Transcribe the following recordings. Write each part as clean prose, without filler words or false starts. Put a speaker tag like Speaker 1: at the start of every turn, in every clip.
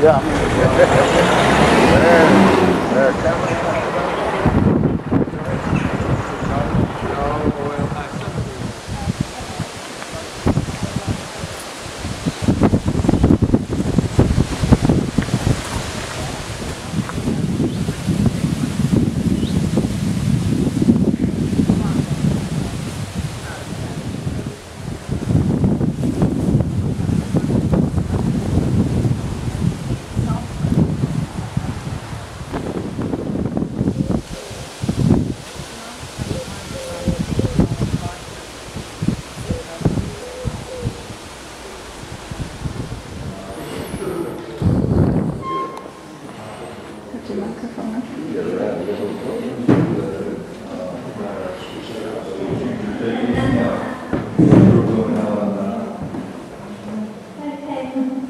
Speaker 1: Yeah, they're coming.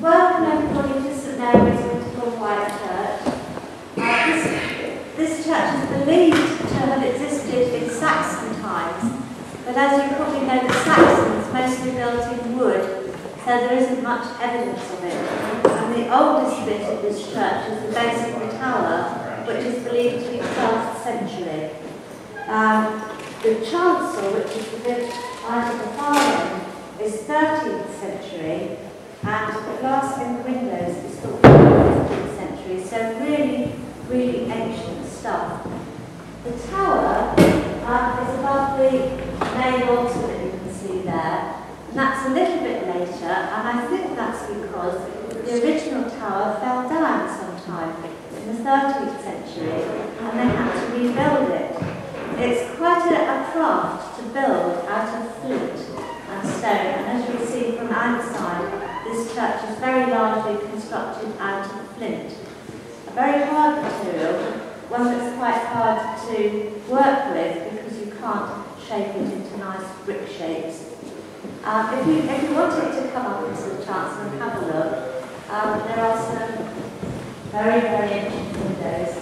Speaker 2: Welcome everybody to St Mary's Winterborne Whitechurch. This church is believed to have existed in Saxon times, but as you probably know, the Saxons mostly built in wood, so there isn't much evidence of it. And the oldest bit of this church is the base of the tower, which is believed to be 12th century. The chancel, which is the bit right at the far end, is 13th century. And the glass in the windows is thought to be 15th century, so really, really ancient stuff. The tower is above the main altar that you can see there, and that's a little bit later, and I think that's because the original tower fell down sometime in the 13th century, and they had to rebuild it. It's quite a craft to build out of flint and stone, and as you see from outside, this church is very largely constructed out of flint. A very hard material, one that's quite hard to work with because you can't shape it into nice brick shapes. If you wanted to come up into the chancel and have a look, there are some very, very ancient windows.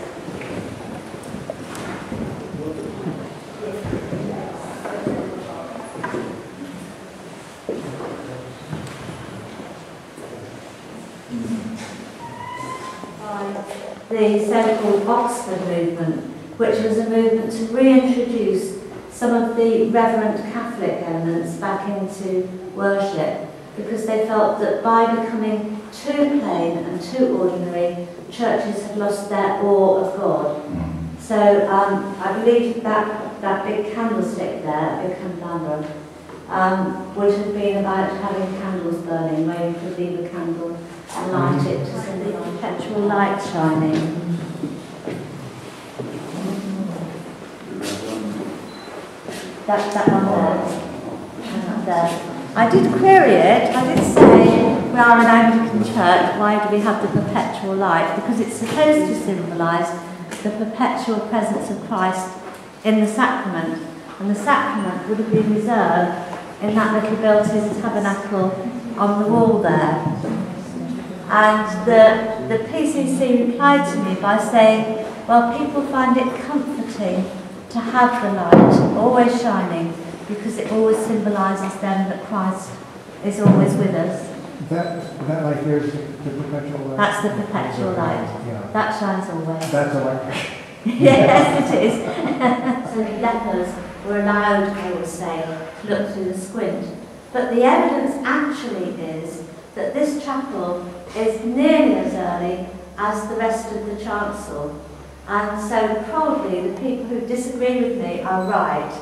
Speaker 2: The so-called Oxford movement, which was a movement to reintroduce some of the reverent Catholic elements back into worship, because they felt that by becoming too plain and too ordinary, churches had lost their awe of God. So I believe that big candlestick there, big candelabra, would have been about having candles burning, where you could leave a candle and light it to see the perpetual light shining. That one there. And up there. I did query it. I did say, we are an Anglican church, why do we have the perpetual light? Because it's supposed to symbolise the perpetual presence of Christ in the sacrament. And the sacrament would have been reserved in that little built-in tabernacle on the wall there. And the PCC replied to me by saying, well, people find it comforting to have the light always shining because it always symbolises then that Christ is always with us.
Speaker 3: That light there is the perpetual light?
Speaker 2: That's the perpetual light.
Speaker 3: Yeah.
Speaker 2: That shines always.
Speaker 3: That's a light.
Speaker 2: Yes, it is. So lepers were allowed, I would say, to look through the squint. But the evidence actually is that this chapel is nearly as early as the rest of the chancel. And so probably the people who disagree with me are right.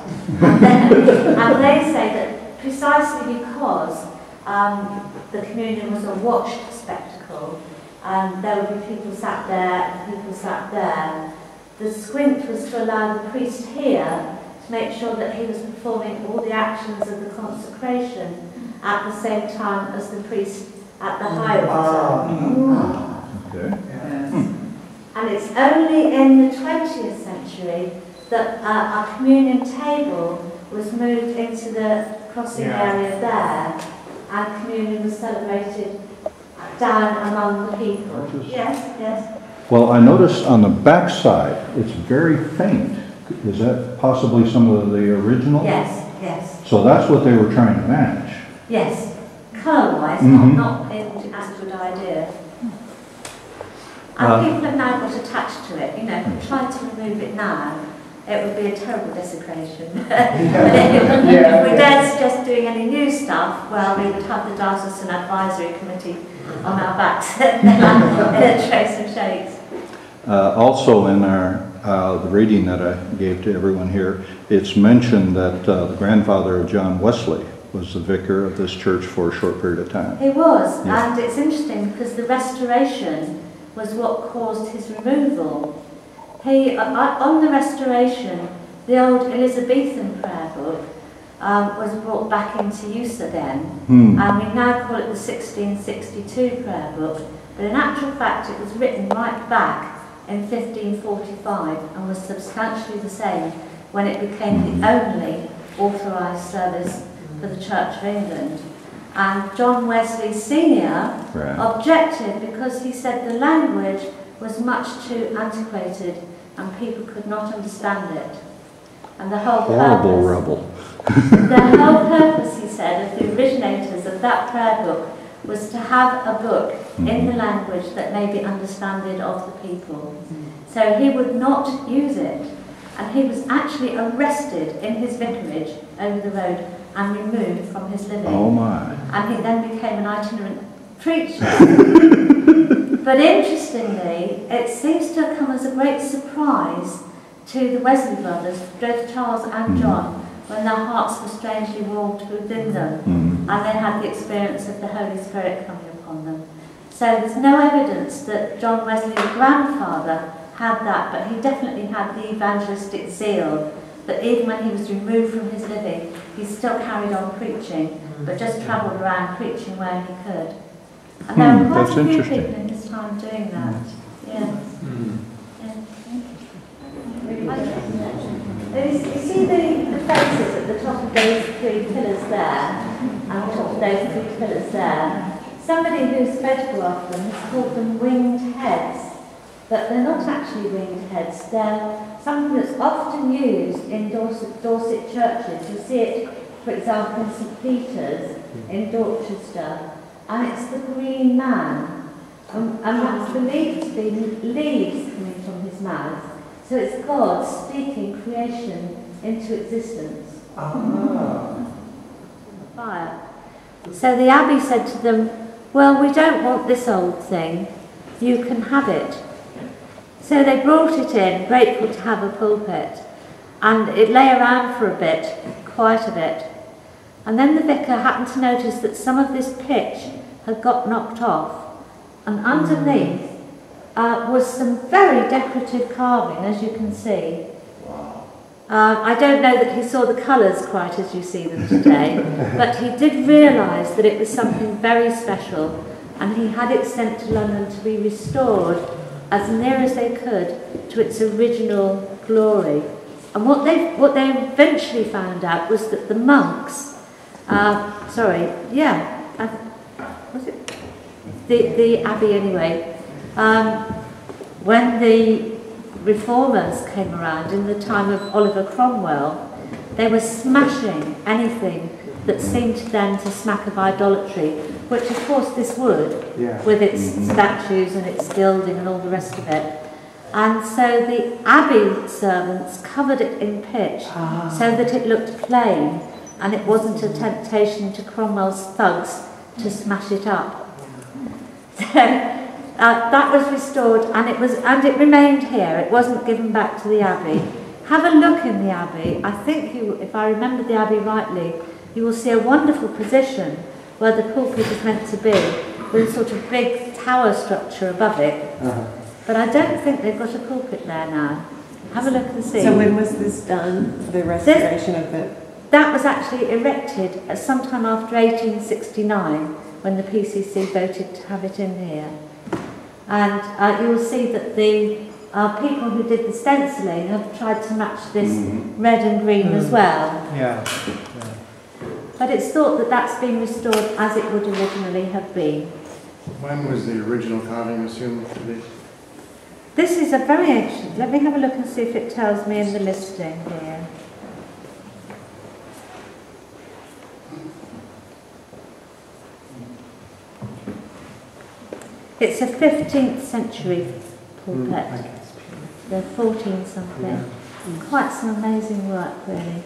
Speaker 2: And they say that precisely because the communion was a watched spectacle, and there would be people sat there and people sat there, the squint was to allow the priest here to make sure that he was performing all the actions of the consecration at the same time as the priest at the high altar.
Speaker 1: Okay.
Speaker 2: And it's only in the 20th century that our communion table was moved into the crossing area there, and communion was celebrated down among the people. Yes, yes.
Speaker 1: Well, I noticed on the back side, it's very faint. Is that possibly some of the original?
Speaker 2: Yes, yes.
Speaker 1: So that's what they were trying to match.
Speaker 2: Yes. Colour-wise, not in as good idea. And people have now got attached to it. You know, if we tried to remove it now, it would be a terrible desecration. But if we dared suggest doing any new stuff, well, we would have the Diocesan Advisory Committee on our backs and trace and shakes.
Speaker 1: Also in our the reading that I gave to everyone here, it's mentioned that the grandfather of John Wesley was the vicar of this church for a short period of time.
Speaker 2: He was, and it's interesting because the restoration was what caused his removal. He, on the restoration, the old Elizabethan prayer book was brought back into use again, and we now call it the 1662 prayer book, but in actual fact it was written right back in 1545 and was substantially the same when it became the only authorised service for the Church of England. And John Wesley Sr. objected because he said the language was much too antiquated and people could not understand it. And the whole
Speaker 1: Horrible rebel.
Speaker 2: The whole purpose, he said, of the originators of that prayer book was to have a book in the language that may be understood of the people. So he would not use it. And he was actually arrested in his vicarage over the road and removed from his living.
Speaker 1: Oh my.
Speaker 2: And he then became an itinerant preacher. But interestingly, it seems to have come as a great surprise to the Wesley brothers, both Charles and John, when their hearts were strangely warmed within them, and they had the experience of the Holy Spirit coming upon them. So there's no evidence that John Wesley's grandfather had that, but he definitely had the evangelistic zeal, that even when he was removed from his living, he still carried on preaching, but just travelled around preaching where he could. And there were quite a few people in his time doing that. Yeah. You see the faces at the top of those three pillars there, and on top of those three pillars there. Somebody who's photographed them has called them winged heads, but they're not actually winged heads. They're something that's often used in Dorset churches. You see it, for example, in St Peter's in Dorchester, and it's the green man, and that's believed to be leaves coming from his mouth. So it's God speaking creation into existence. Fire. So the abbey said to them, well, we don't want this old thing, you can have it. So they brought it in, grateful to have a pulpit, and it lay around for a bit, quite a bit. And then the vicar happened to notice that some of this pitch had got knocked off, and underneath was some very decorative carving, as you can see. I don't know that he saw the colours quite as you see them today, but he did realise that it was something very special, and he had it sent to London to be restored as near as they could to its original glory. And what they eventually found out was that the monks, was it? The abbey anyway, when the reformers came around in the time of Oliver Cromwell, they were smashing anything that seemed to them to smack of idolatry, which of course this would, with its statues and its gilding and all the rest of it. And so the abbey servants covered it in pitch so that it looked plain and it wasn't a temptation to Cromwell's thugs to smash it up. So that was restored, and it remained here. It wasn't given back to the abbey. Have a look in the abbey. I think if I remember the abbey rightly, you will see a wonderful position where the pulpit is meant to be, with a sort of big tower structure above it. But I don't think they've got a pulpit there now. Have a look and see.
Speaker 4: So when was this done, the restoration of it?
Speaker 2: That was actually erected sometime after 1869, when the PCC voted to have it in here. And you will see that the people who did the stenciling have tried to match this red and green as well. But it's thought that that's been restored as it would originally have been.
Speaker 3: When was the original carving assumed to be?
Speaker 2: This is a very ancient. Let me have a look and see if it tells me in the listing here. It's a 15th century pulpit. They're 14 something. Quite some amazing work, really.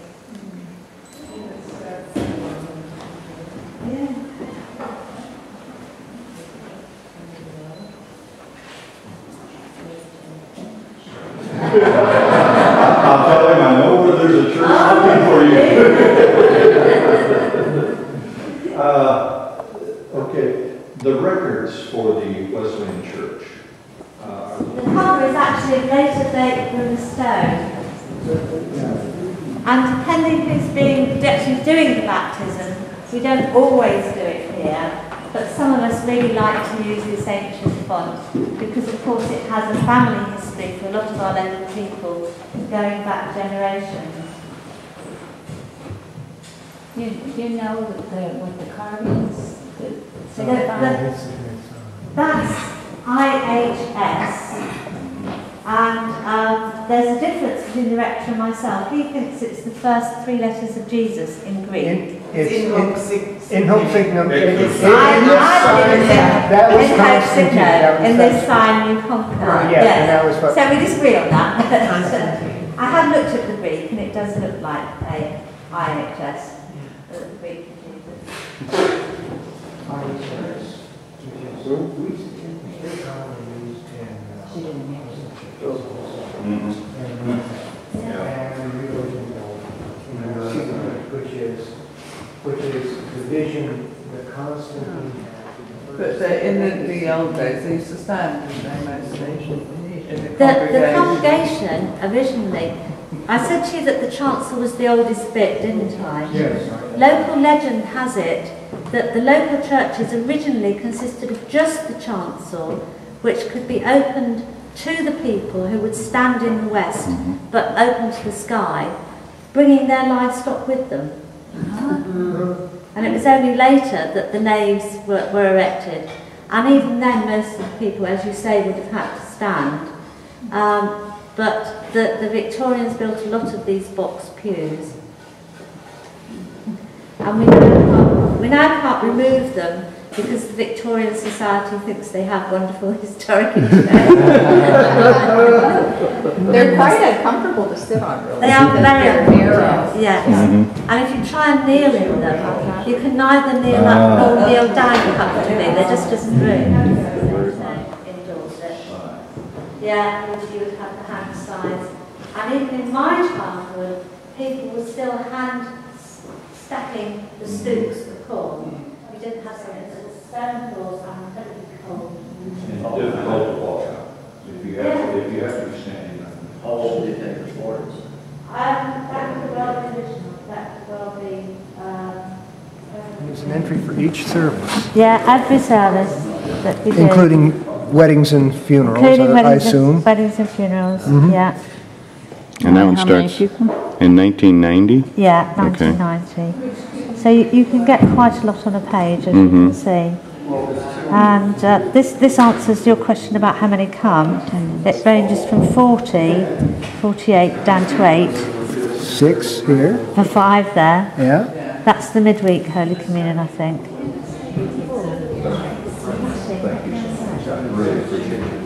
Speaker 2: Yeah.
Speaker 1: I'll tell him I know where there's a church looking for you. Okay, the records for the Wesleyan Church.
Speaker 2: The cover is actually a later date than the stone. And depending who's actually doing the baptism, we don't always do it here, but some of us really like to use this ancient font because of course it has a family history for a lot of our local people going back generations.
Speaker 5: You know what the carvings?
Speaker 2: That's IHS, and there's a difference between the rector and myself. He thinks it's the first 3 letters of Jesus in Greek.
Speaker 6: In hoc signum.
Speaker 2: That was Constantine. In this sign you conquer.
Speaker 6: Right,
Speaker 2: yes.
Speaker 6: And that was what,
Speaker 2: So we disagree on that. I have looked at the Greek and it does look like a IHS. The Greek
Speaker 6: which is the vision that Constantine had.
Speaker 7: But in the old days, they used to stand, didn't they, mostly, in the
Speaker 2: The congregation originally, I said to you that the chancel was the oldest bit, didn't I?
Speaker 6: Yes.
Speaker 2: Local legend has it that the local churches originally consisted of just the chancel, which could be opened to the people who would stand in the west, but open to the sky, bringing their livestock with them. And it was only later that the naves were erected, and even then most of the people, as you say, would have had to stand. But the Victorians built a lot of these box pews, and we now can't remove them because the Victorian Society thinks they have wonderful historic interest.
Speaker 5: They're quite uncomfortable to sit on, really.
Speaker 2: They are very
Speaker 5: narrow.
Speaker 2: uncomfortable, yes. And if you try and kneel in them, you can neither kneel up nor kneel down comfortably. There just isn't room. Indoors it. Yeah, and you would have the hand size. And even in my childhood, people were still hand stacking the stooks of corn. We didn't have something that was stone floors and incredibly cold.
Speaker 1: It's difficult to walk out if you have to be standing up.
Speaker 8: How old did they take the boards?
Speaker 2: That could well be original. That could well be.
Speaker 6: There's an entry for each service.
Speaker 2: Yeah, every service that we do.
Speaker 6: Including weddings and funerals,
Speaker 2: Including
Speaker 6: I assume.
Speaker 2: Weddings and funerals, yeah.
Speaker 9: And that one starts in 1990?
Speaker 2: Yeah, 1990. So you can get quite a lot on a page, as you can see. And this answers your question about how many come. It ranges from 40, 48 down to 8.
Speaker 6: 6 here.
Speaker 2: For 5 there.
Speaker 6: Yeah.
Speaker 2: That's the midweek Holy Communion, I think.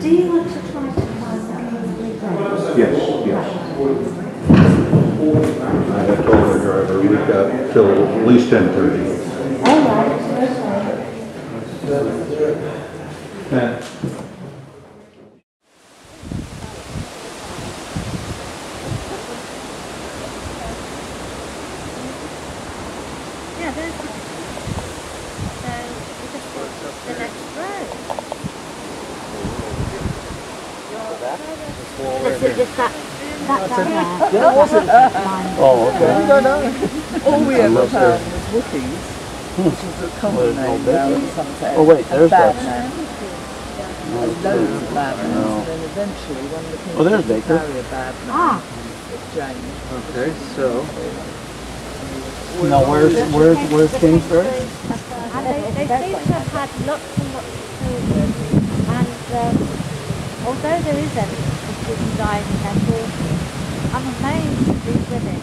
Speaker 2: Do you want to try to find that?
Speaker 1: Yes. I have told our driver we've got till at least 10:30.
Speaker 2: All right, okay. Yeah, there's one. So we just want the next row. Just that down there.
Speaker 9: Oh, okay.
Speaker 7: All we ever found was Wookiees, which is a common name now in some places.
Speaker 9: Oh, wait, there's
Speaker 7: bad
Speaker 9: that.
Speaker 7: man. Loads of bad men, and then eventually one of the people
Speaker 9: there's Baker.
Speaker 7: marry a bad man. It's James.
Speaker 9: Okay, so. Now, where's Kingsbury?
Speaker 2: And they seem to have had lots and lots of children, and although there is evidence of people dying in their 40s, I'm amazed at these women